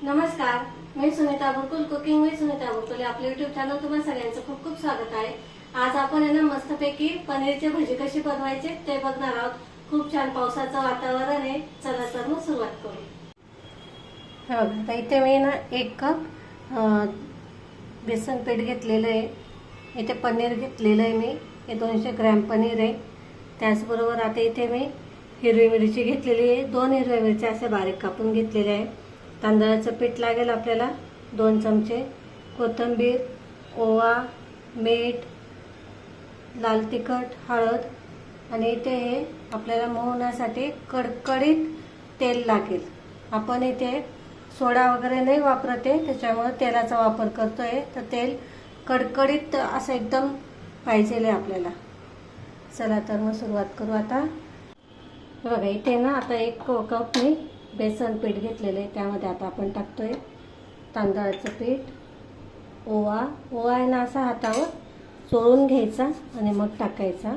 नमस्कार, मी Sunita बुरकुल cooking with Sunita बुरकुल आपल्या YouTube channel तुम्हा सगळ्यांचं खूप खूप स्वागत आहे। आज आपण आहे ना मस्तपैकी पनीरची भजी कशी बनवायची ते बघणार आहोत। खूप छान पावसाचं वातावरण आहे, चला तर मग सुरुवात करू। हे बघा, आता इथे मी ना 1 कप बेसन पीठ घेतलेलं आहे। इथे पनीर घेतलेलं आहे मी, हे 200 ग्रॅम पनीर आहे। त्याचबरोबर आता इथे मी हिरवी मिरची घेतलेली आहे, 2 हिरव्या मिरच्या असे बारीक कापून घेतलेल्या आहे। तांदळाचं पीठ लागेल आपल्याला 2 चमचे, कोथिंबीर, ओवा, मीठ, लाल तिखट, हळद आणि इथे हे आपल्याला मोहण्यासाठी कडकडीत तेल लागेल। आपण इथे सोडा वगैरे नाही वापरते, त्याच्यामुळे तेलाचा वापर करतोय। तर तेल कडकडीत असं एकदम पाहिजे आपल्याला। चला तर मग सुरुवात करू। आता बघा, इथे ना आता 1 कप मी बेसन पीठ घेतलेलं आहे, त्यामध्ये आता आपण टाकतोय तांदळाचं पीठ, ओवा आहे ना असा हातावर चोळून घ्यायचा आणि मग टाकायचा,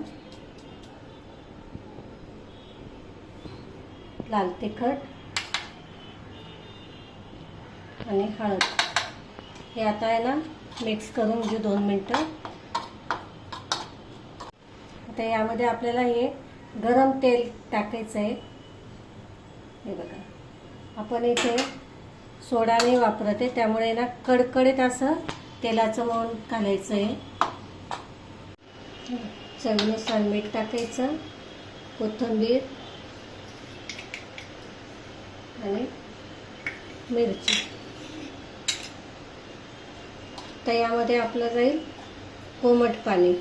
लाल तिखट आणि हळद हे आता आहे ना मिक्स करून घेऊ 2 मिनिटं। आता यामध्ये आपल्याला हे गरम तेल टाकायचं आहे। हे बघा, आपण इथे सोडा नाही वापरते, त्यामुळे ना कडकडीत असं तेलाचं मोहन घालायचं आहे। चवीनुसार मीठ टाकायचं, कोथिंबीर आणि मिरची। तर यामध्ये आपलं जाईल कोमट पाणी।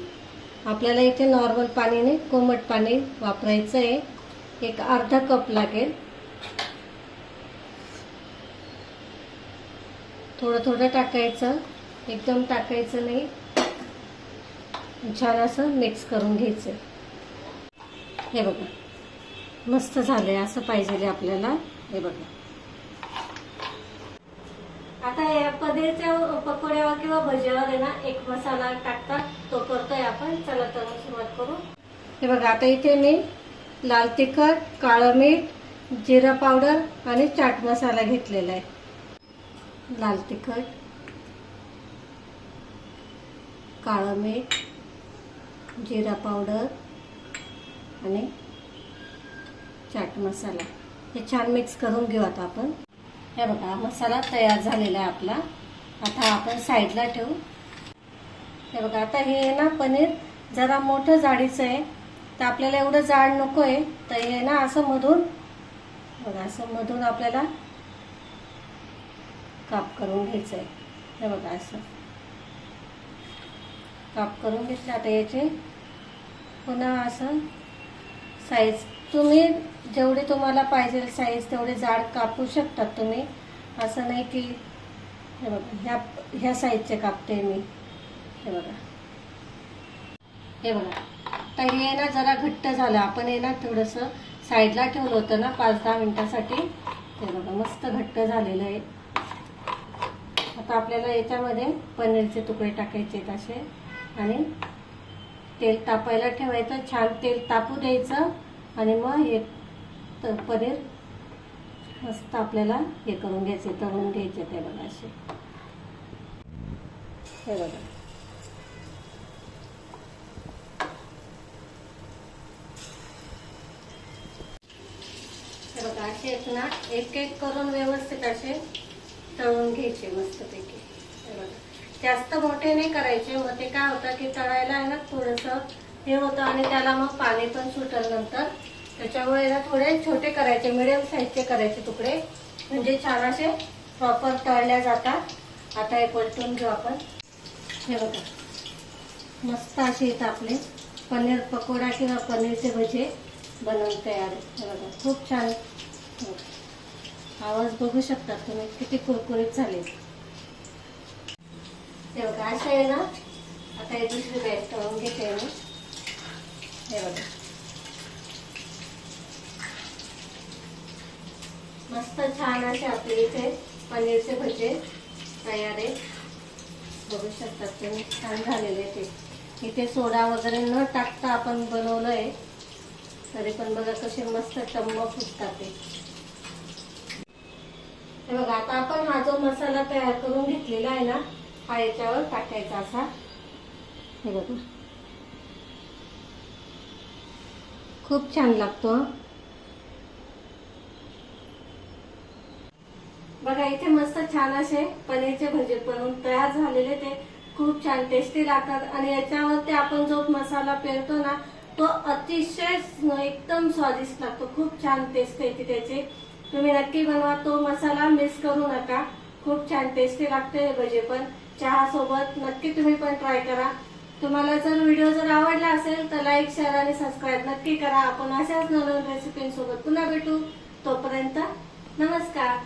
आपल्याला इथे नॉर्मल पाणी नाही, कोमट पाणी वापरायचं आहे। एक अर्धा कप लागेल। थोडं थोडं टाकायचं, एकदम टाकायचं नाही। छान असं मिक्स करून घ्यायचं। हे बघा, मस्त झालंय, असं पाहिजे आपल्याला। हे बघा, आता या पनीरच्या पकोड्यावर किंवा भज्यावर आहे ना एक मसाला टाकतात, तो करतोय आपण। चला तर मग सुरुवात करू। हे बघा, आता इथे मी लाल तिखट, काळं मीठ, जिरा पावडर आणि चाट मसाला घेतलेला आहे। लाल तिखट, काळं मीठ, जिरा पावडर आणि चाट मसाला हे छान मिक्स करून घेऊ आता आपण। हे बघा, मसाला तयार झालेला आहे आपला। आता आपण साईडला ठेवू। हे बघा, आता हे ना पनीर जरा मोठं जाडीचं आहे, तर आपल्याला एवढं जाड नको आहे। तर हे ना असं मधून बघा, असं मधून आपल्याला काप करून घ्यायचं आहे। हे बघा, असं काप करून घेतलं। आता याचे पुन्हा असं साईज तुम्ही जेवढी तुम्हाला पाहिजे साईज तेवढे जाड कापू शकतात तुम्ही, असं नाही की। हे बघा, ह्या साईजचे कापते मी। हे बघा, हे बघा, तर हे ना जरा घट्ट झालं। आपण हे ना थोडंसं साईडला ठेवलं होतं ना 5-10 मिनिटासाठी। हे बघा, मस्त घट्ट झालेलं आहे। आता आपल्याला याच्यामध्ये पनीरचे तुकडे टाकायचे आहेत असे, आणि तेल तापायला ठेवायचं। छान तेल तापू द्यायचं आणि मग हे पनीर मस्त आपल्याला हे करून घ्यायचे, तळून घ्यायचे। ते बघा असे, हे बघा, हे बघा, असे आहेत ना एक एक करून व्यवस्थित असे तळून घ्यायचे मस्तपैकी। हे बघा, जास्त मोठे नाही करायचे, मग ते काय होतं की तळायला आहे ना थोडंसं हे होतं आणि त्याला मग पाणी पण सुटेल नंतर। त्याच्यामुळे ना थोडे छोटे करायचे, मिडियम साईजचे करायचे तुकडे, म्हणजे छान असे प्रॉपर तळल्या जातात। आता हे पलटून घेऊ आपण। हे बघा, मस्त असे इथं आपले पनीर पकोडा किंवा पनीरचे भजे बनवून तयार आहे। हे बघा, खूप छान आवाज बघू शकता तुम्ही, किती कुरकुरीत झाले। हे बघा, असे आहे ना। आता हे दुसरी बॅच तळून घेते मी। हे बघा, मस्त छान असे आपले इथे पनीरचे भजे तयार आहे, बघू शकता तुम्ही, छान झालेले ते। इथे सोडा वगैरे न टाकता आपण बनवलंय, तरी पण बघा कसे मस्त टम्म फुटतात ते। हे बघा, आता आपण हा जो मसाला तयार करून घेतलेला आहे ना, हा याच्यावर टाकायचा असा. हे बघा, खूप छान लागतो. बघा, इथे मस्त छान असे पनीरचे भजे बनवून तयार झालेले, ते खूप छान टेस्टी लागतात. आणि याच्यावरती आपण जो मसाला पेरतो ना, तो अतिशय एकदम स्वादिष्ट लागतो. खूप छान टेस्ट येते त्याची. तुम्ही नक्की बनवा, तो मसाला मिस करू नका. खूप छान टेस्टी लागते हे भजे पण चहा सोबत. नक्की तुम्ही पण ट्राय करा. तुम्हाला जर व्हिडिओ जर आवडला असेल तर लाईक, शेअर आणि सबस्क्राईब नक्की करा. आपण अशाच नवीन रेसिपींसोबत पुन्हा भेटू. तोपर्यंत नमस्कार.